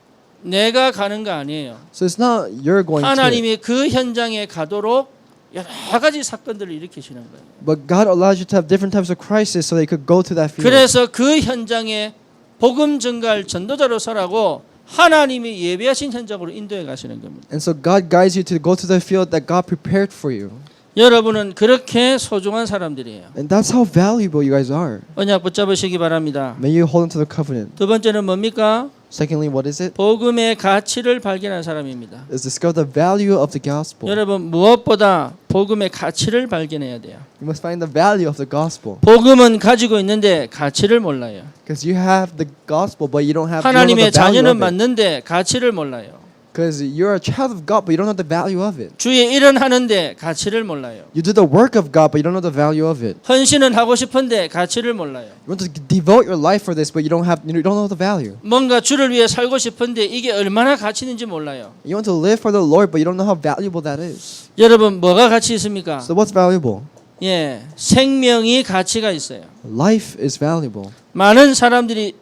내가 가는 거 아니에요. So it's not you're going to. 하나님이 그 현장에 가도록 여러 가지 사건들을 일으키시는 거예요. But God allows you to have different types of crisis so they could go to that field. 그래서 그 현장에 복음 전갈 전도자로 서라고 하나님이 예배하신 현장으로 인도해 가시는 겁니다. And so God guides you to go to the field that God prepared for you. 여러분은 그렇게 소중한 사람들이에요. And that's how valuable you guys are. 언약 붙잡으시기 바랍니다. May you hold on to the covenant. 두 번째는 뭡니까? Secondly, what is it? 복음의 가치를 발견한 사람입니다. Is discover the value of the gospel. 여러분 무엇보다 복음의 가치를 발견해야 돼요. You must find the value of the gospel. 복음은 가지고 있는데 가치를 몰라요. Because you have the gospel, but you don't know 하나님의 the value 자녀는 of it. 맞는데 가치를 몰라요. Because you're a child of God, but you don't know the value of it. 주의 일은 하는데 가치를 몰라요. You do the work of God, but you don't know the value of it. 헌신은 하고 싶은데 가치를 몰라요. You want to devote your life for this, but you don't know the value. 뭔가 주를 위해 살고 싶은데 이게 얼마나 가치 있는지 몰라요. You want to live for the Lord, but you don't know how valuable that is. 여러분 뭐가 가치 있습니까? So what's valuable? 예, 생명이 가치가 있어요. Life is valuable. 많은 사람들이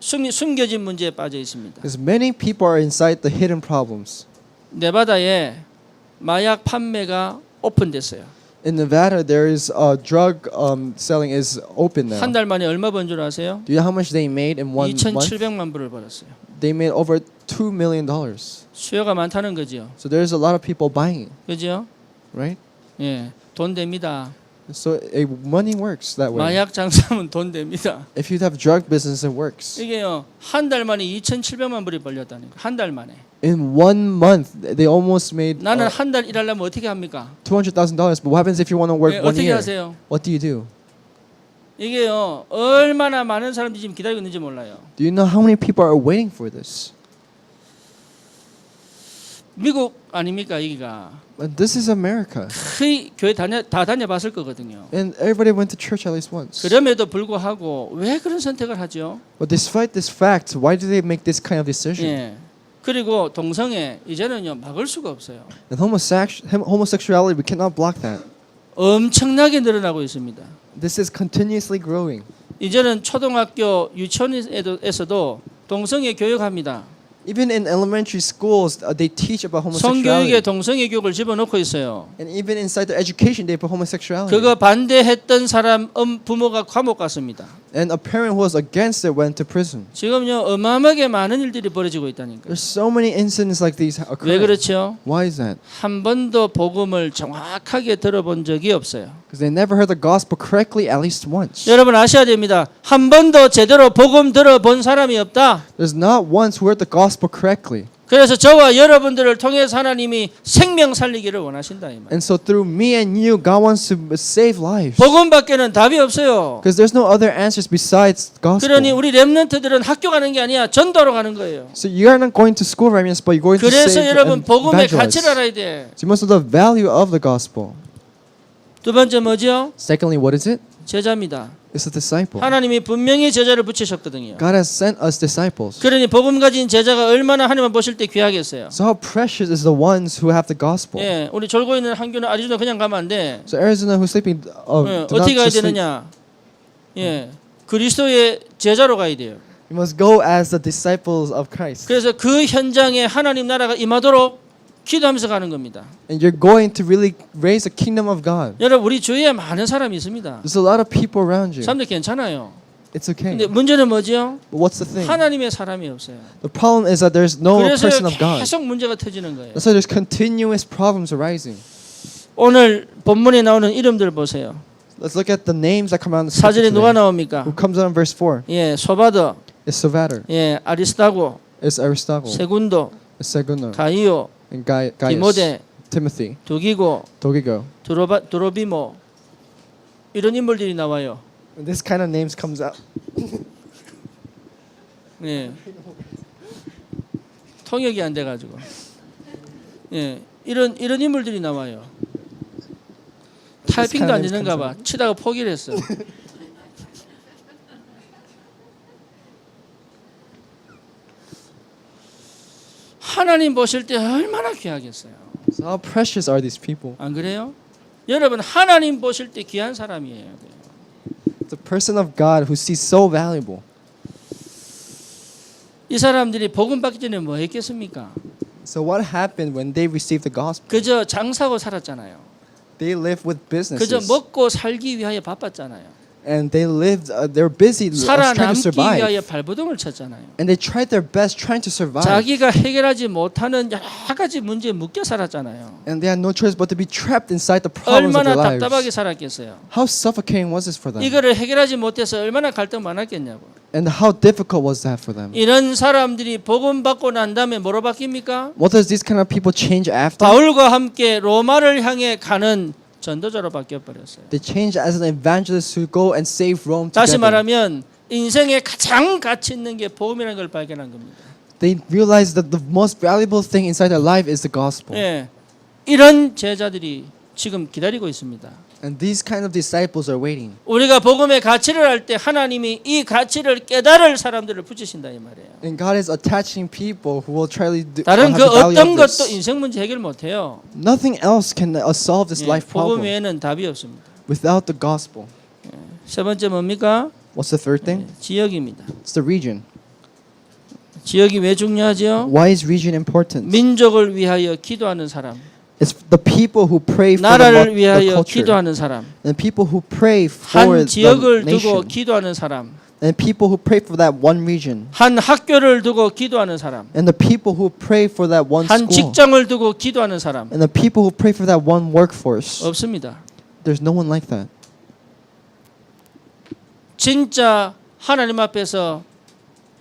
숨겨진 문제에 빠져 있습니다. Because many people are inside the hidden problems. 네바다에 마약 판매가 오픈됐어요. In Nevada, there is drug selling is open now. 한 달 만에 얼마 번 줄 아세요? Do you know how much they made in 1 month? 2,700만 불을 벌었어요. They made over $2 million. 수요가 많다는 거죠. So there's a lot of people buying it, 그죠? right? 예, 돈 됩니다. So money works that way. 마약 장사하면 돈 됩니다. If you have drug business, it works. 이게요 한 달 만에 2,700만 불이 벌렸다는 거. 한 달 만에. In 1 month, they almost made 나는 한 달 일하려면 어떻게 합니까? $200,000. But what happens if you want to work 예, 1 어떻게 year? 하세요? What do you do? 이게요 얼마나 많은 사람들이 지금 기다리고 있는지 몰라요. Do you know how many people are waiting for this? 미국 아닙니까 여기가? But this is America, 거의 교회 다 다녀봤을 거거든요. and everybody went to church at least once. 그럼에도 불구하고 왜 그런 선택을 하죠? But despite this fact, why do they make this kind of decision? 예. 그리고 동성애 이제는요 막을 수가 없어요. And homosexuality, we cannot block that. 엄청나게 늘어나고 있습니다. This is continuously growing. 이제는 초등학교 유치원에서도 동성애 교육합니다. Even in elementary schools, they teach about 성교육에 homosexuality. 동성애 교육을 집어넣고 있어요. And even inside the education, they put homosexuality. 그거 반대했던 사람 부모가 감옥 갔습니다. And a parent who was against it went to prison. 지금요 어마어마하게 많은 일들이 벌어지고 있다니까. There's so many incidents like these 왜 occurring. 그렇죠? Why is that? 한 번도 복음을 정확하게 들어본 적이 없어요. Because they never heard the gospel correctly at least once. 여러분 아셔야 됩니다. 한 번도 제대로 복음 들어본 사람이 없다. There's not once who heard the gospel correctly. 그래서 저와 여러분들을 통해서 하나님이 생명 살리기를 원하신다 이 말. And so through me and you, God wants to save lives. 복음밖에는 답이 없어요. Because there's no other answers besides the gospel. 그러니 우리 렘넌트들은 학교 가는 게 아니야. 전도하러 가는 거예요. So you are not going to school remnants, but you're going to 그래서 save 여러분 and 복음의 evangelize. 가치를 알아야 돼. So you must know the value of the gospel. 두 번째 뭐죠? Secondly, what is it? 제자입니다. It's a disciple. 하나님이 분명히 제자를 붙이셨거든요. God has sent us disciples. 그러니 복음 가진 제자가 얼마나 하나님을 보실 때 귀하겠어요. So how precious is the ones who have the gospel. 예, 우리 졸고 있는 한교는 아리조나 그냥 가면 안 돼. So Arizona who's sleeping, 예, do not 어떻게 가야 just sleep. 되느냐? 예, 그리스도의 제자로 가야 돼요. You must go as the disciples of Christ. 그래서 그 현장에 하나님 나라가 임하도록 기도하면서 가는 겁니다. And you're going to really raise the kingdom of God. 여러분 우리 주위에 많은 사람이 있습니다. There's a lot of people around you. 사람들 괜찮아요. It's okay. 근데 문제는 뭐죠? But what's the thing? 하나님의 사람이 없어요. The problem is that there's no 그래서 person of God. 계속 문제가 터지는 거예요. That's why there's continuous problems arising. 오늘 본문에 나오는 이름들 보세요. Let's look at the names that come out in the 사절에 scripture 누가 today. 나옵니까? Who comes out in verse 4? 예, 소바더, It's Sovater. 예, 아리스타고, It's Aristotle. 세군도, It's Segundo. 가이오, And Gaius. 디모데, Timothy. 두기고, Dogigo. 드로비모 이런 인물들이 나와요. When this kind of names comes out. 예. 통역이 안 돼가지고. 예, 이런 인물들이 나와요. 타이핑도 안 되는가 봐. 치다가 포기를 했어. 하나님 보실 때 얼마나 귀하겠어요. So how precious are these people? 안 그래요? 여러분 하나님 보실 때 귀한 사람이에요. The person of God who sees so valuable. 이 사람들이 복음 받기 전에 뭐 했겠습니까? So what happened when they received the gospel? 그저 장사하고 살았잖아요. They lived with 그저 businesses. 먹고 살기 위하여 바빴잖아요. And they lived, they were busy trying to 살아남기 survive. 위하여 발버둥을 쳤잖아요. And they tried their best trying to survive. 자기가 해결하지 못하는 여러 가지 문제에 묶여 살았잖아요. And they had no choice but to be trapped inside the problems of 얼마나 their 답답하게 lives. 살았겠어요. How suffocating was this for them? 이거를 해결하지 못해서 얼마나 갈등 많았겠냐고. And how difficult was that for them? 이런 사람들이 복음 받고 난 다음에 뭐로 바뀝니까? What does these kind of people change after? 바울과 함께 로마를 향해 가는 전도자로 바뀌어 버렸어요. They change as an evangelist to go and save Rome 다시 together. 말하면 인생에 가장 가치 있는 게 복음이라는 걸 발견한 겁니다. They realize that the most valuable thing inside their life is the gospel. 예, 이런 제자들이 지금 기다리고 있습니다. And these kind of disciples are waiting. 우리가 복음의 가치를 알 때 하나님이 이 가치를 깨달을 사람들을 붙이신다 이 말이에요. And God is attaching people who will try to do, 다른 그 have the value 어떤 of 것도 this. 인생 문제 해결 못해요. Nothing else can solve this 예, life 복음 problem 외에는 답이 없습니다. without the gospel. 세 번째 뭡니까? What's the third thing? 지역입니다. It's the region. 지역이 왜 중요하죠? Why is region important? 민족을 위하여 기도하는 사람, It's the people who pray for 나라를 the 위하여 culture. 기도하는 사람, And people who pray 한 for the 지역을 두고 nation. 기도하는 사람, And people who pray for that one region. 한 학교를 두고 기도하는 사람, And the people who pray for that one 한 school. 직장을 두고 기도하는 사람 And the people who pray for that one workforce. 없습니다. There's no one like that. 진짜 하나님 앞에서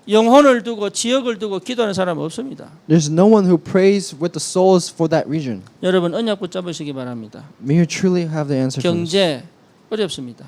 영혼을 두고 지역을 두고 기도하는 사람 없습니다. There's no one who prays with the souls for that region. 여러분 언약 붙잡으시기 바랍니다. May you truly have the answer for this. 경제 어렵습니다.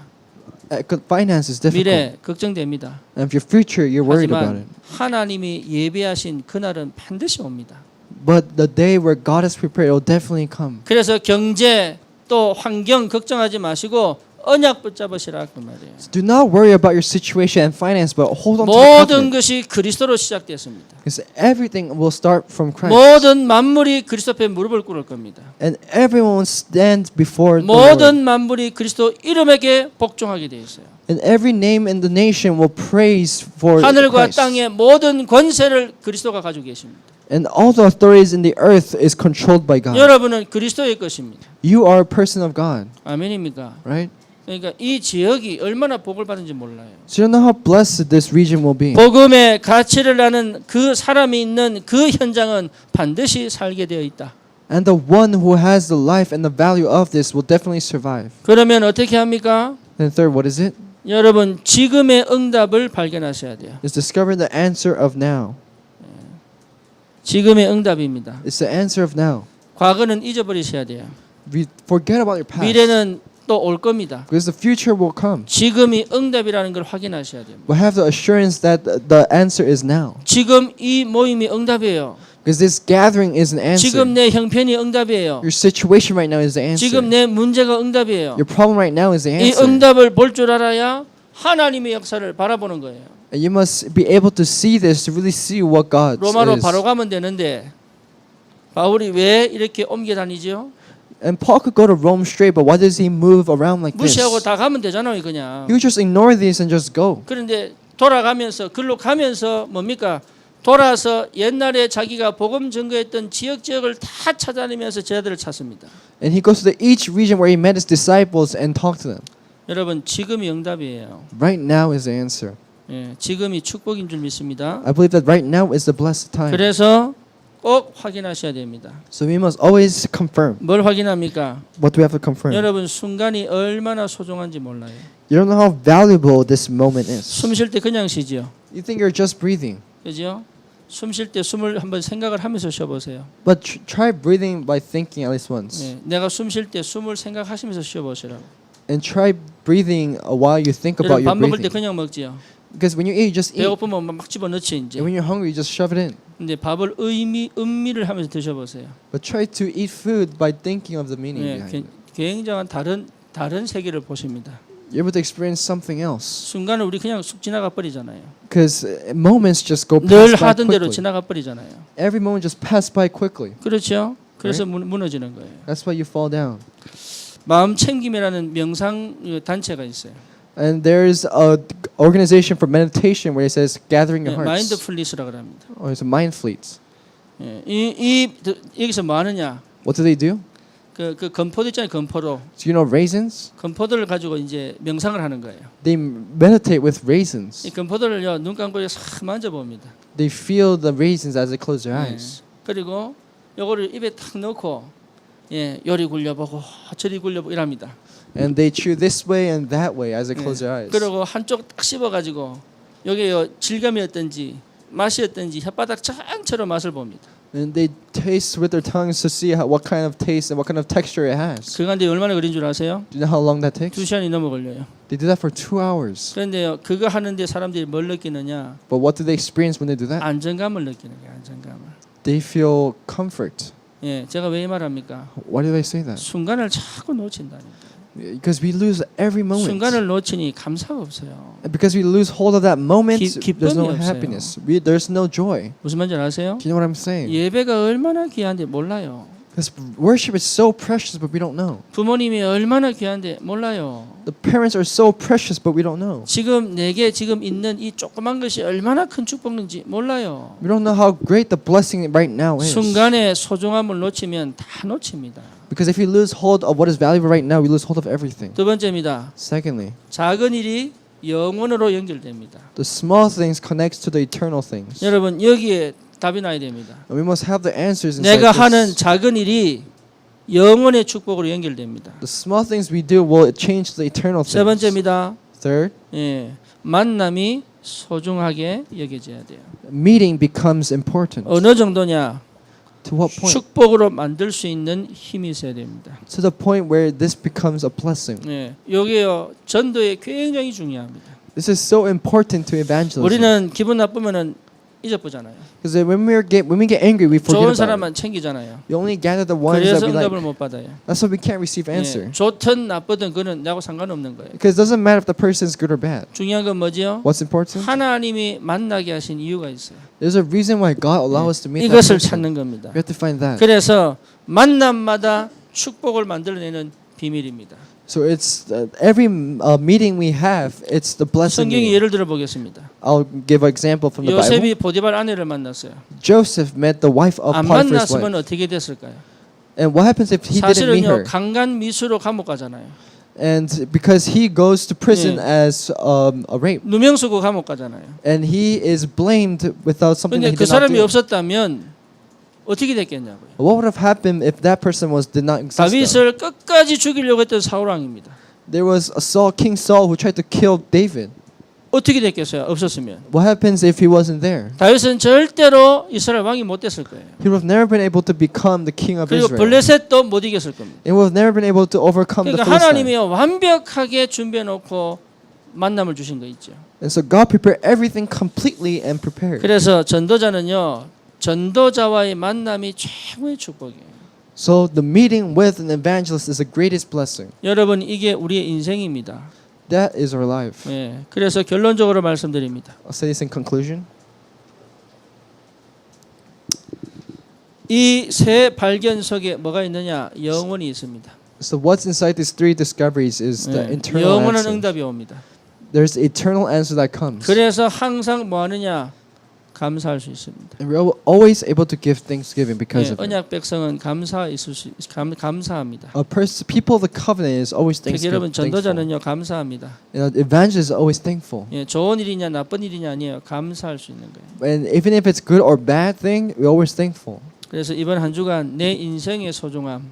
Finance is difficult. 미래 걱정됩니다. And for your future, you're worried about it. 하지만 하나님이 예비하신 그날은 반드시 옵니다. But the day where God has prepared, it will definitely come. 그래서 경제 또 환경 걱정하지 마시고 언약 붙잡으시라 그 말이에요. Do not worry about your situation and finance, but hold on to the 모든 covenant. 것이 그리스도로 시작됐습니다. Because everything will start from Christ. 모든 만물이 그리스도 앞에 무릎을 꿇을 겁니다. And everyone will stand before the 모든 Lord. 만물이 그리스도 이름에게 복종하게 되어 있어요. And every name in the nation will praise for 하늘과 Christ. 땅의 모든 권세를 그리스도가 가지고 계십니다. And all the authorities in the earth is controlled by God. 여러분은 그리스도의 것입니다. You are a person of God, 아멘입니까? right? 그러니까 이 지역이 얼마나 복을 받은지 몰라요. So you know how blessed this region will be. 복음의 가치를 아는 그 사람이 있는 그 현장은 반드시 살게 되어 있다. And the one who has the life and the value of this will definitely survive. 그러면 어떻게 합니까? And third, what is it? 여러분 지금의 응답을 발견하셔야 돼요. Is discovering the answer of now. 지금의 응답입니다. It's the answer of now. 과거는 잊어버리셔야 돼요. Forget about your past. 미래는 또 올 겁니다. Because the future will come. 지금이 응답이라는 걸 확인하셔야 됩니다. But have the assurance that the answer is now. 지금 이 모임이 응답이에요. Because this gathering is an answer. 지금 내 형편이 응답이에요. Your situation right now is the answer. 지금 내 문제가 응답이에요. Your problem right now is the 이 answer. 응답을 볼 줄 알아야 하나님의 역사를 바라보는 거예요. And you must be able to see this, to really see what God 로마로 is. 바로 가면 되는데 바울이 왜 이렇게 옮겨 다니죠? And Paul could go to Rome straight, but why does he move around like this? 무시하고 다 가면 되잖아요, 그냥. He would just ignore this and just go. 그런데 돌아가면서 글로 가면서 뭡니까? 돌아서 옛날에 자기가 복음 증거했던 지역을 다 찾아내면서 제자들을 찾습니다. And he goes to each region where he met his disciples and talked to them. 여러분 지금이 응답이에요. Right now is the answer. 예, 지금이 축복인 줄 믿습니다. I believe that right now is the blessed time. 그래서 꼭 확인하셔야 됩니다. So we must always confirm. 뭘 확인합니까? What do we have to confirm? 여러분 순간이 얼마나 소중한지 몰라요. You don't know how valuable this moment is. 숨 쉴 때 그냥 쉬지요. You think you're just breathing. 그죠? 숨 쉴 때 숨을 한번 생각을 하면서 쉬어보세요. But try breathing by thinking at least once. 예, 내가 숨 쉴 때 숨을 생각하시면서 쉬어보시라고. And try breathing while you think about 여러분 your 밥 먹을 때 breathing. 그냥 먹지요. Because when you eat, you just eat. 배고프면 막 집어넣지 이제. And when you're hungry, you just shove it in. 근데 밥을 음미를 하면서 드셔보세요. But try to eat food by thinking of the meaning 예, behind it. 굉장한 다른 세계를 보십니다. You're able to experience something else. 순간을 우리 그냥 쑥 지나가 버리잖아요. Because moments just go 늘 past by 하던 대로 quickly. 지나가 버리잖아요. Every moment just pass by quickly. 그렇죠? 그래서 무너지는 거예요. That's why you fall down. 마음 챙김이라는 명상 단체가 있어요. And there's a organization for meditation where it says gathering your hearts. 마인드풀리스라고 합니다. Or it's a mind fleet. 예, 여기서 뭐 하느냐? What do they do? 그 건포도 있잖아요. 건포도. Do you know raisins? 건포도를 가지고 이제 명상을 하는 거예요. They meditate with raisins. 이 건포도를요 눈 감고 싹 만져봅니다. They feel the raisins as they close their 예. eyes. 그리고 요거를 입에 탁 넣고 예, 요리 굴려보고 저리 굴려보고 이랍니다. And they chew this way and that way as they close their eyes. 그리고 한쪽 딱 씹어가지고 여기에 질감이 어떤지 맛이 어떤지 혓바닥 장처럼 맛을 봅니다. And they taste with their tongues to see what kind of taste and what kind of texture it has. 그간데 얼마나 걸린 줄 아세요? Do you know how long that takes? 2시간이 넘어 걸려요. They do that for 2 hours. 그런데요 그거 하는데 사람들이 뭘 느끼느냐? But what do they experience when they do that? 안정감을 느끼는 거예요. 안정감을. They feel comfort. 예, 제가 왜 이 말합니까? Why do they say that? 순간을 자꾸 놓친다니까. Because we lose every moment. 순간을 놓치니 감사가 없어요. And because we lose hold of that moment, 기쁨이 there's no 없어요. happiness. There's no joy. 무슨 말인지 아세요? Do you know what I'm saying? 예배가 얼마나 귀한데 몰라요. Because worship is so precious, but we don't know. 부모님이 얼마나 귀한데 몰라요. The parents are so precious, but we don't know. 지금 내게 지금 있는 이 조그만 것이 얼마나 큰 축복인지 몰라요. We don't know how great the blessing right now is. 순간의 소중함을 놓치면 다 놓칩니다. Because if we lose hold of what is valuable right now, we lose hold of everything. 두 번째입니다. Secondly, 작은 일이 영원으로 연결됩니다. the small things connects to the eternal things. 여러분 여기에 답이 나야 됩니다. And we must have the answers inside 내가 하는 this. 작은 일이 영원의 축복으로 연결됩니다. The small things we do will change the eternal 세 things. 번째입니다. Third, 예, 만남이 소중하게 여겨져야 돼요. meeting becomes important. 어느 정도냐? To what point? 축복으로 만들 수 있는 힘이 있어야 됩니다. To the point where this becomes a blessing. 예, 여기요 전도에 굉장히 중요합니다. This is so important to evangelism. 우리는 기분 나쁘면은 잊어보잖아요. Because when we get angry, we forget 좋은 about it. 사람만 챙기잖아요. We only gather the ones 그래서 that we 응답을 like. 못 받아요. That's why we can't receive answer. 예, 좋든 나쁘든 그는 나하고 상관없는 거예요. Because it doesn't matter if the person is good or bad. 중요한 건 뭐지요? What's important? 하나님이 만나게 하신 이유가 있어요. There's a reason why God allows us to meet that 이것을 person. 찾는 겁니다. We have to find that. 그래서 만남마다 축복을 만들어내는 비밀입니다. So it's every meeting we have, it's the blessing. 성경이 meeting. 예를 들어 보겠습니다. I'll give an example from the Bible. 요셉이 보디발 아내를 만났어요. Joseph met the wife of 안 Potiphar's 만났으면 wife. 어떻게 됐을까요? And what happens if he didn't meet 사실은요 her? 강간 미수로 감옥 가잖아요. And because he goes to prison as a rape, 누명수고 감옥 가잖아요. and he is blamed without something 근데 that he 그 did not 사람이 do. 없었다면 어떻게 됐겠냐고요. What would have happened if that person did not exist? though? 다윗을 끝까지 죽이려고 했던 사울 왕입니다. There was King Saul who tried to kill David. 어떻게 됐겠어요? 없었으면. What happens if he wasn't there? 다윗은 절대로 이스라엘 왕이 못 됐을 거예요. He would have never been able to become the king of 그리고 Israel. 블레셋도 못 이겼을 겁니다. He would have never been able to overcome the 그러니까 Philistines. 하나님이 완벽하게 준비해 놓고 만남을 주신 거 있죠. And so God prepared everything completely and prepared. 그래서 전도자는요. 전도자와의 만남이 최고의 축복이에요. So the meeting with an evangelist is the greatest blessing. 여러분 이게 우리의 인생입니다. That is our life. 예. 그래서 결론적으로 말씀드립니다. I'll say this in conclusion. 이 세 발견 속에 뭐가 있느냐? 영원이 있습니다. So what's inside these three discoveries is the 예. eternal 영원한 answer. 응답이 옵니다. There's eternal answer that comes. 그래서 항상 뭐 하느냐? 감사할 수 있습니다. And we're always able to give thanksgiving because 예, of it. 언약 백성은 감사합니다. People of the covenant is always 특히 여러분 thankful. 전도자는요 감사합니다. Evangelist is always thankful. 예, 좋은 일이냐 나쁜 일이냐 아니에요. 감사할 수 있는 거예요. And even if it's good or bad thing, we're always thankful. 그래서 이번 한 주간 내 인생의 소중함,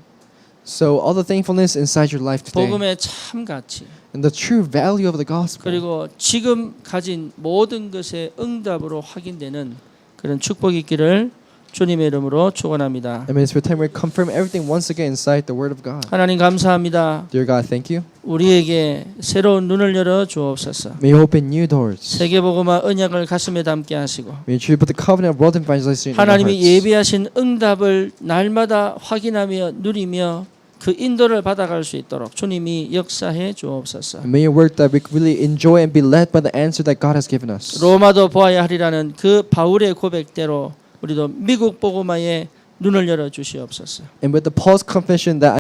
So all the thankfulness inside your life today 복음의 참 가치, and the true value of the gospel. 그리고 지금 가진 모든 것의 응답으로 확인되는 그런 축복이 있기를 주님의 이름으로 축원합니다. I mean, it's for time we confirm everything once again inside the Word of God. 하나님 감사합니다. Dear God, thank you. 우리에게 새로운 눈을 열어 주옵소서. May you open new doors. 세계복음화 언약을 가슴에 담게 하시고 May you truly put the covenant of world evangelization in our 하나님이 hearts. 예비하신 응답을 날마다 확인하며 누리며 그 인도를 받아갈 수 있도록 주님이 역사해 주옵소서. And may you work that we really enjoy and be led by the answer that God has given us. 로마도 보아야 하리라는 그 바울의 고백대로 우리도 미국 복음화에 눈을 열어 주시옵소서. And with the Paul's confession that